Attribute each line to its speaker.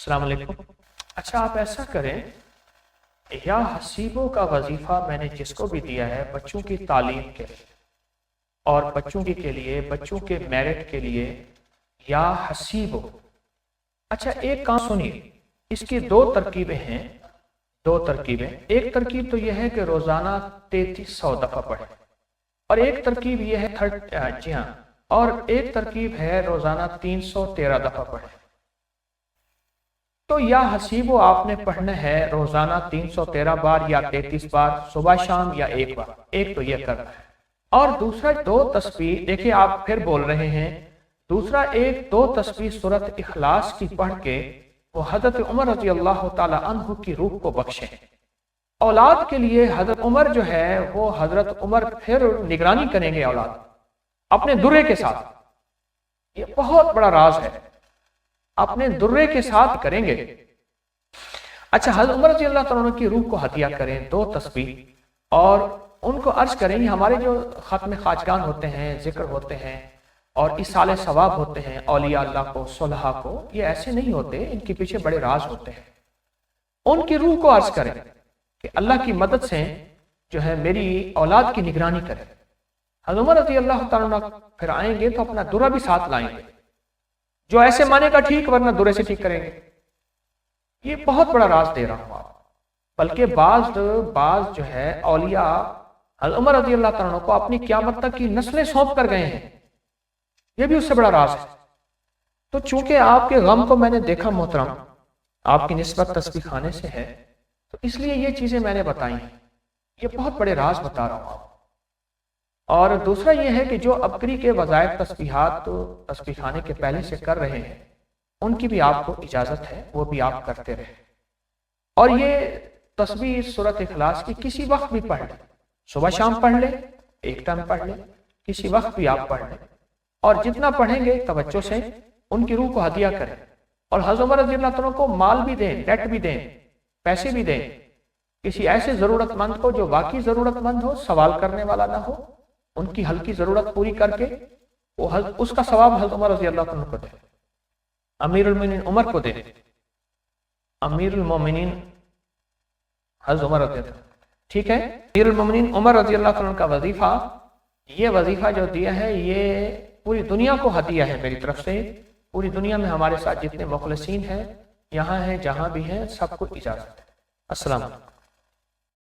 Speaker 1: السلام علیکم۔ اچھا آپ ایسا کریں، یا حسیبوں کا وظیفہ میں نے جس کو بھی دیا ہے بچوں کی تعلیم کے لیے اور بچوں کے لیے بچوں کے میرٹ کے لیے، یا حسیبوں۔ اچھا ایک کام سنیے، اس کی دو ترکیبیں ہیں، دو ترکیبیں۔ ایک ترکیب تو یہ ہے کہ روزانہ 3300 دفعہ پڑھیں، اور ایک ترکیب یہ ہے جی ہاں، اور ایک ترکیب ہے روزانہ 313 دفعہ پڑھیں۔ تو یا حسیبو آپ نے پڑھنا ہے روزانہ 313 بار یا 33 بار، صبح شام یا ایک بار، ایک تو یہ کرنا ہے۔ اور دوسرا دو تسبیح، دیکھیں آپ پھر بول رہے ہیں، دوسرا ایک دو تسبیح سورۃ اخلاص کی پڑھ کے وہ حضرت عمر رضی اللہ تعالی عنہ کی روح کو بخشیں۔ اولاد کے لیے حضرت عمر جو ہے وہ حضرت عمر پھر نگرانی کریں گے اولاد اپنے درے کے ساتھ، یہ بہت بڑا راز ہے، اپنے درے کے ساتھ کریں گے۔ اچھا حضرت عمر رضی اللہ تعالیٰ عنہ کی روح کو ہدیہ کریں دو تسبیح، اور ان کو عرض کریں ہمارے جو ختم خواجگان ہوتے ہیں، ذکر ہوتے ہیں اور ایصال ثواب ہوتے ہیں اولیاء اللہ کو، صلحاء کو، یہ ایسے نہیں ہوتے، ان کے پیچھے بڑے راز ہوتے ہیں۔ ان کی روح کو عرض کریں کہ اللہ کی مدد سے جو ہے میری اولاد کی نگرانی کرے۔ حضرت عمر رضی اللہ تعالیٰ عنہ پھر آئیں گے تو اپنا درہ بھی ساتھ لائیں گے، جو ایسے مانے گا ٹھیک، ورنہ درے سے ٹھیک کریں گے۔ یہ بہت بڑا راز دے رہا ہوں آپ، بلکہ بعض جو ہے اولیاء حضرت عمر رضی اللہ تعالیٰ عنہ کو اپنی قیامت تک کی نسلیں سونپ کر گئے ہیں، یہ بھی اس سے بڑا راز ہے۔ تو چونکہ آپ کے غم کو میں نے دیکھا محترم، آپ کی نسبت تسبیح خانے سے ہے، تو اس لیے یہ چیزیں میں نے بتائی ہیں، یہ بہت بڑے راز بتا رہا ہوں آپ۔ اور دوسرا یہ ہے کہ جو ابکری کے وظائف تسبیحات تسبیح خانے کے پہلے سے کر رہے ہیں، ان کی بھی آپ کو اجازت ہے، وہ بھی آپ کرتے رہیں۔ اور یہ تسبیح سورۃ اخلاص کی کسی وقت بھی پڑھ لیں، صبح شام پڑھ لیں، ایک ٹائم پڑھ لیں، کسی وقت بھی آپ پڑھ لیں، اور جتنا پڑھیں گے توجہ سے ان کی روح کو ہدیہ کریں۔ اور حضرت عمر رضی اللہ تعالیٰ کو مال بھی دیں، نیٹ بھی دیں، پیسے بھی دیں، کسی ایسے ضرورت مند کو جو واقعی ضرورت مند ہو، سوال کرنے والا نہ ہو، ان کی ہلکی ضرورت پوری کر کے وہ اس کا ثواب حضرت عمر رضی اللہ عنہ کو دے، امیر المومنین عمر کو دے، امیر المومنین حضرت عمر رضی اللہ عنہ، ٹھیک ہے۔ امیر المومنین عمر رضی اللہ عنہ کا وظیفہ، یہ وظیفہ جو دیا ہے یہ پوری دنیا کو ہدیہ ہے میری طرف سے، پوری دنیا میں ہمارے ساتھ جتنے مخلصین ہیں، یہاں ہیں جہاں بھی ہیں، سب کو اجازت ہے۔ السلام علیکم۔